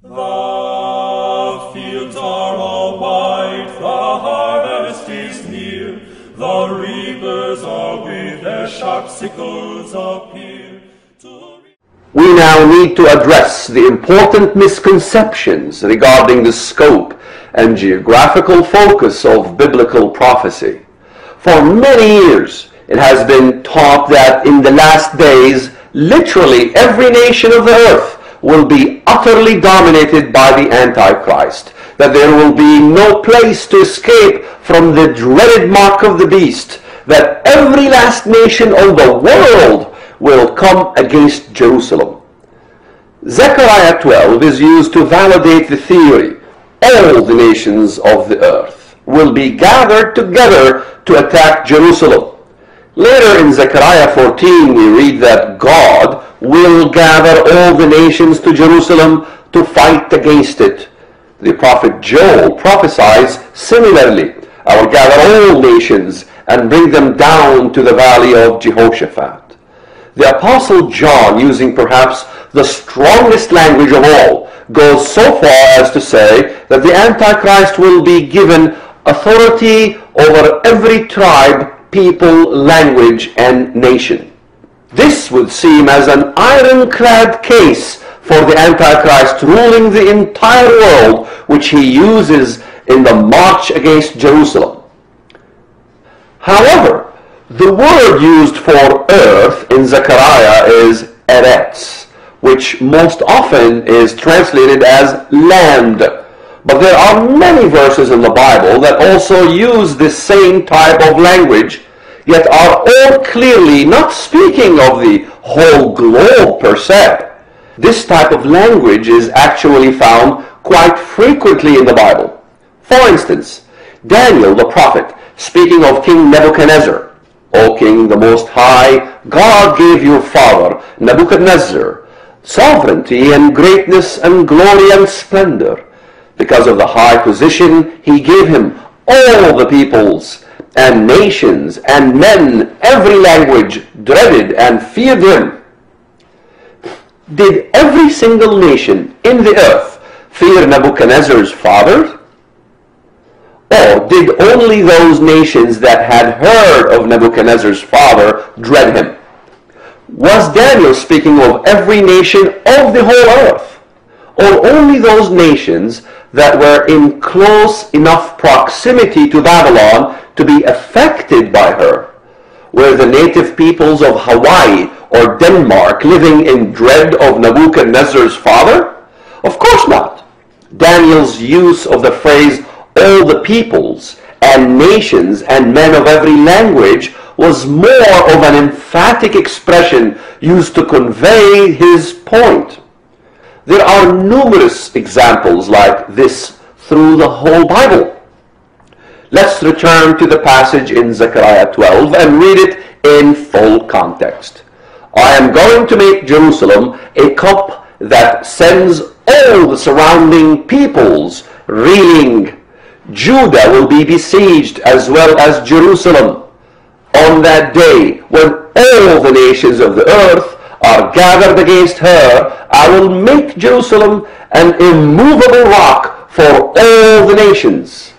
The fields are all white, the harvest is near, the reapers are with their sharp sickles appear. We now need to address the important misconceptions regarding the scope and geographical focus of biblical prophecy. For many years, it has been taught that in the last days, literally every nation of the earth will be utterly dominated by the Antichrist, that there will be no place to escape from the dreaded mark of the beast, that every last nation of the world will come against Jerusalem. Zechariah 12 is used to validate the theory. All the nations of the earth will be gathered together to attack Jerusalem. Later in Zechariah 14 we read that God will gather all the nations to Jerusalem to fight against it. The prophet Joel prophesies similarly, I will gather all nations and bring them down to the valley of Jehoshaphat. The Apostle John, using perhaps the strongest language of all, goes so far as to say that the Antichrist will be given authority over every tribe, people, language, and nation. This would seem as an ironclad case for the Antichrist ruling the entire world, which he uses in the march against Jerusalem. However, the word used for earth in Zechariah is eretz, which most often is translated as land. But there are many verses in the Bible that also use this same type of language, yet are all clearly not speaking of the whole globe per se. This type of language is actually found quite frequently in the Bible. For instance, Daniel the prophet, speaking of King Nebuchadnezzar, O King the Most High, God gave your father, Nebuchadnezzar, sovereignty and greatness and glory and splendor. Because of the high position he gave him, all the peoples and nations and men, every language, dreaded and feared him. Did every single nation in the earth fear Nebuchadnezzar's father? Or did only those nations that had heard of Nebuchadnezzar's father dread him? Was Daniel speaking of every nation of the whole earth, or only those nations that were in close enough proximity to Babylon to be affected by her? Were the native peoples of Hawaii or Denmark living in dread of Nebuchadnezzar's father? Of course not. Daniel's use of the phrase all the peoples and nations and men of every language was more of an emphatic expression used to convey his point. There are numerous examples like this through the whole Bible. Let's return to the passage in Zechariah 12 and read it in full context. I am going to make Jerusalem a cup that sends all the surrounding peoples reeling. Judah will be besieged as well as Jerusalem. On that day, when all the nations of the earth are gathered against her, I will make Jerusalem an immovable rock for all the nations.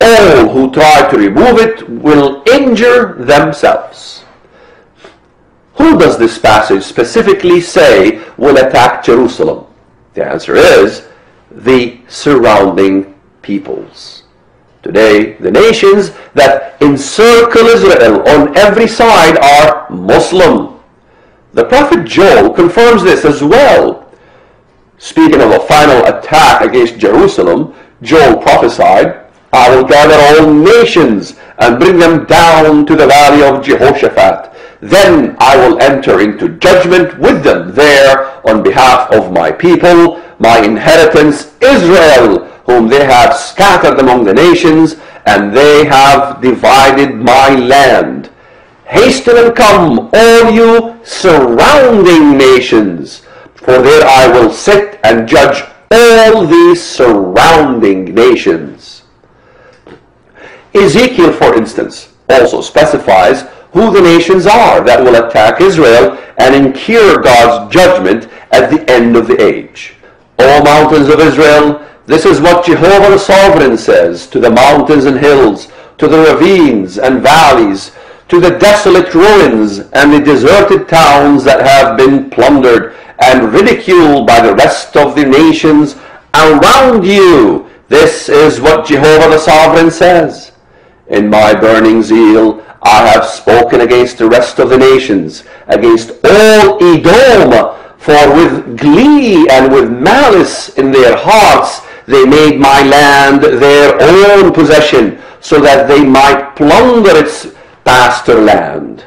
All who try to remove it will injure themselves. Who does this passage specifically say will attack Jerusalem? The answer is the surrounding peoples. Today, the nations that encircle Israel on every side are Muslim. The prophet Joel confirms this as well. Speaking of a final attack against Jerusalem, Joel prophesied, I will gather all nations and bring them down to the valley of Jehoshaphat. Then I will enter into judgment with them there on behalf of my people, my inheritance Israel, whom they have scattered among the nations, and they have divided my land. Hasten and come, all you surrounding nations, for there I will sit and judge all these surrounding nations. Ezekiel, for instance, also specifies who the nations are that will attack Israel and incur God's judgment at the end of the age. O mountains of Israel, this is what Jehovah the Sovereign says to the mountains and hills, to the ravines and valleys, to the desolate ruins and the deserted towns that have been plundered and ridiculed by the rest of the nations around you. This is what Jehovah the Sovereign says. In my burning zeal I have spoken against the rest of the nations, against all Edom, for with glee and with malice in their hearts they made my land their own possession, so that they might plunder its pasture land.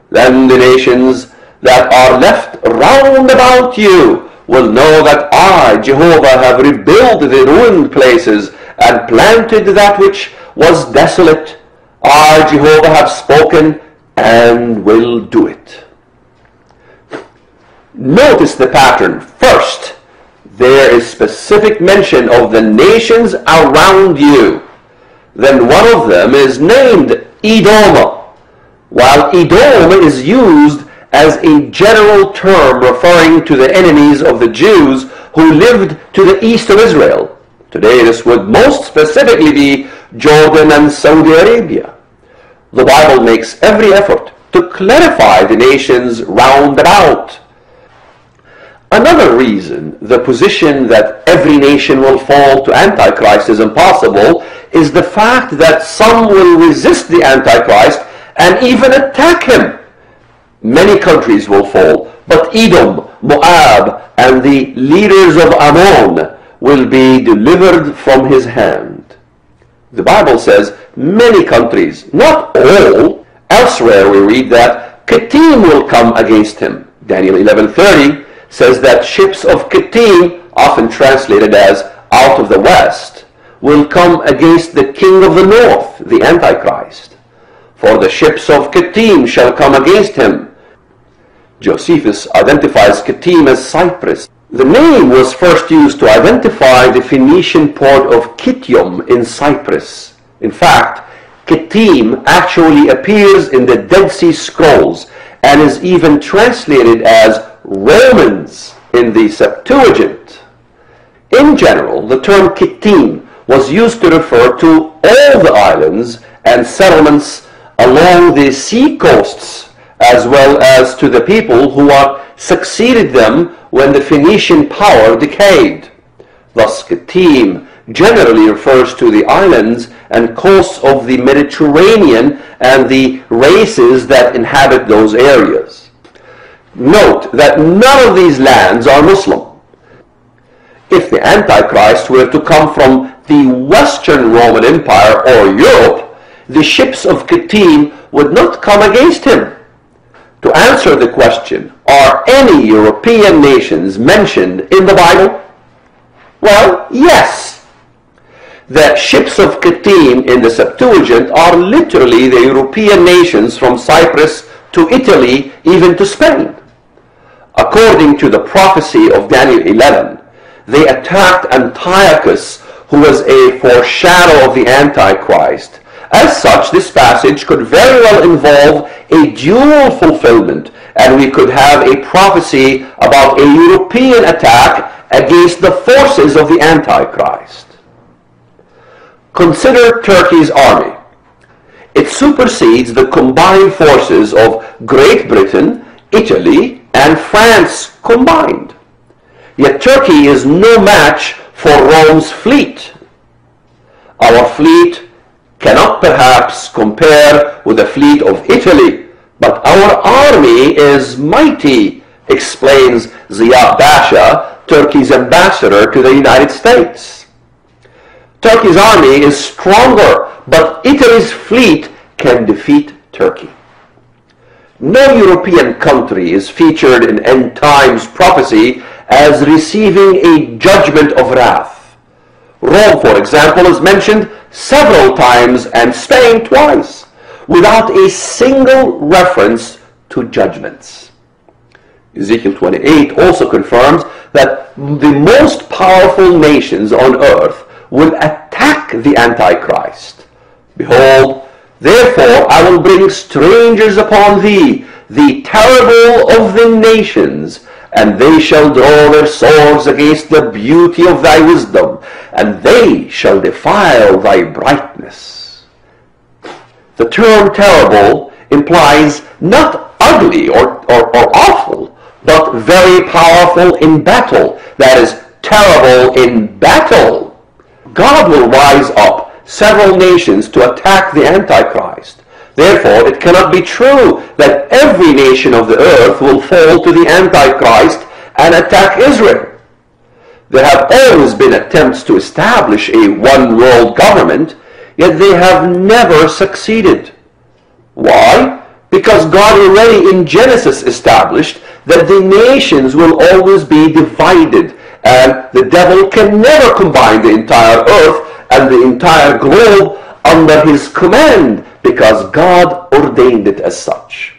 Then the nations that are left round about you will know that I, Jehovah, have rebuilt the ruined places and planted that which was desolate. I, Jehovah, have spoken and will do it. Notice the pattern. First, there is specific mention of the nations around you. Then one of them is named Edom, while Edom is used as a general term referring to the enemies of the Jews who lived to the east of Israel. Today this would most specifically be Jordan and Saudi Arabia. The Bible makes every effort to clarify the nations round about. Another reason the position that every nation will fall to Antichrist is impossible is the fact that some will resist the Antichrist and even attack him. Many countries will fall, but Edom, Moab, and the leaders of Ammon will be delivered from his hand. The Bible says many countries, not all. Elsewhere we read that Kittim will come against him. Daniel 11:30 says that ships of Kittim, often translated as out of the west, will come against the king of the north, the Antichrist. For the ships of Kittim shall come against him. Josephus identifies Kittim as Cyprus. The name was first used to identify the Phoenician port of Kitium in Cyprus. In fact, Kittim actually appears in the Dead Sea Scrolls and is even translated as Romans in the Septuagint. In general, the term Kittim was used to refer to all the islands and settlements along the sea coasts, as well as to the people who had succeeded them when the Phoenician power decayed. Thus, Kittim generally refers to the islands and coasts of the Mediterranean and the races that inhabit those areas. Note that none of these lands are Muslim. If the Antichrist were to come from the Western Roman Empire or Europe, the ships of Kittim would not come against him. To answer the question, are any European nations mentioned in the Bible? Well, yes. The ships of Kittim in the Septuagint are literally the European nations from Cyprus to Italy, even to Spain. According to the prophecy of Daniel 11, they attacked Antiochus, who was a foreshadow of the Antichrist. As such, this passage could very well involve a dual fulfillment, and we could have a prophecy about a European attack against the forces of the Antichrist. Consider Turkey's army. It supersedes the combined forces of Great Britain, Italy, and France combined. Yet Turkey is no match for Rome's fleet. Our fleet cannot perhaps compare with the fleet of Italy, but our army is mighty, explains Ziya Basha, Turkey's ambassador to the United States. Turkey's army is stronger, but Italy's fleet can defeat Turkey. No European country is featured in end times prophecy as receiving a judgment of wrath. Rome, for example, is mentioned several times and Spain twice, without a single reference to judgments. Ezekiel 28 also confirms that the most powerful nations on earth will attack the Antichrist. Behold, therefore I will bring strangers upon thee, the terrible of the nations, and they shall draw their swords against the beauty of thy wisdom, and they shall defile thy brightness. The term terrible implies not ugly or awful, but very powerful in battle. That is, terrible in battle. God will rise up several nations to attack the Antichrist. Therefore, it cannot be true that every nation of the earth will fall to the Antichrist and attack Israel. There have always been attempts to establish a one-world government, yet they have never succeeded. Why? Because God already in Genesis established that the nations will always be divided, and the devil can never combine the entire earth and the entire globe under his command, because God ordained it as such.